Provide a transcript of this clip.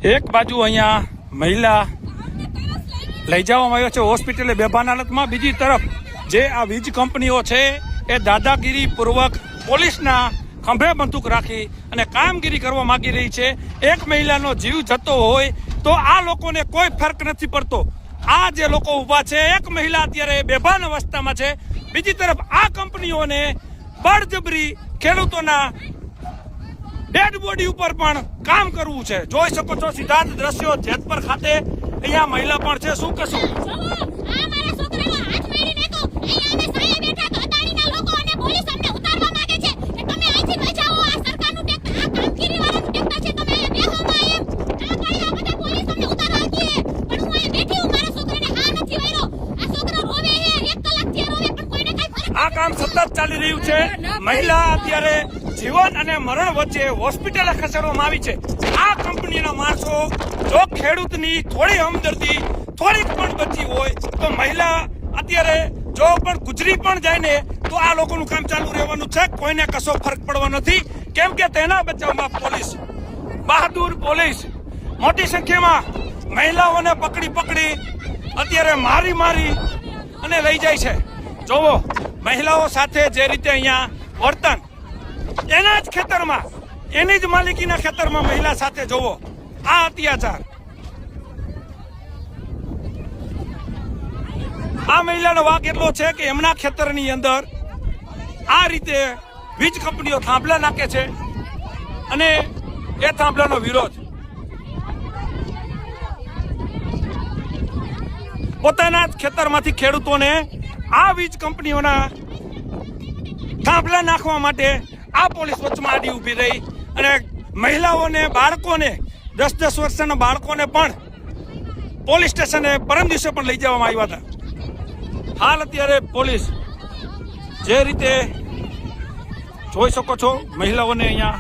એક બાજુ અહીંયા મહિલા લઈ જવામાં આવ્યો છે હોસ્પિટલે બેભાન હાલતમાં, બીજી તરફ જે આ વીજ કંપનીઓ છે એ દાદાગીરી પૂર્વક પોલીસના ખંભે બંદૂક રાખી અને કામગીરી કરવા માંગી રહી છે। એક મહિલાનો જીવ જતો હોય તો આ લોકોને કોઈ ફરક નથી પડતો। આ જે લોકો ઊભા છે, એક મહિલા અત્યારે બેભાન અવસ્થામાં છે, બીજી તરફ આ કંપનીઓને બળજબરી ખેડૂતોના ડેડ બોડી ઉપર પણ કામ કરવું છે। જોઈ શકો છો સીધા જ દ્રશ્યો જેતપર ખાતે અહીંયા મહિલા પણ છે। શું કશું આ કામ સતત ચાલી રહ્યું છે। મહિલા અત્યારે જીવન અને મરણ વચ્ચે હોસ્પિટલે ખસેડવામાં આવી છે। આ કંપનીના માણસો જો ખેડૂતની થોડી હમદર્દી થોડીક પણ બચી હોય તો મહિલા અત્યારે જો પણ ગુજરી પણ જાય ને તો આ લોકોનું કામ ચાલુ રહેવાનું છે। કોઈને કશો ફરક પડવો નથી, કેમ કે તેના બચાવમાં પોલીસ, બહાદુર પોલીસ મોટી સંખ્યામાં મહિલાઓને પકડી અત્યારે મારી અને લઈ જાય છે। જોવો મહિલાઓ સાથે જે રીતે અહીંયા વર્તન, એના જ ખેતરમાં, એની જ માલિકીના ખેતરમાં મહિલા સાથે જોવો આ અત્યાચાર। આ મહિલાનો વાંક એટલો છે કે એમના ખેતરની અંદર આ રીતે વીજ કંપનીઓ થાંભલા નાખે છે અને એ થાંભલાનો વિરોધ પોતાના જ ખેતરમાંથી ખેડૂતોને આ વીજ કંપનીઓના થાંભલા નાખવા માટે આ પોલીસ વચમાં આડી ઊભી રહી અને મહિલાઓને, બાળકોને, 10-10 વર્ષના બાળકોને પણ પોલીસ સ્ટેશને પરમ દિવસે પણ લઈ જવામાં આવ્યા હતા। હાલ અત્યારે પોલીસ જે રીતે જોઈ શકો છો મહિલાઓને અહીંયા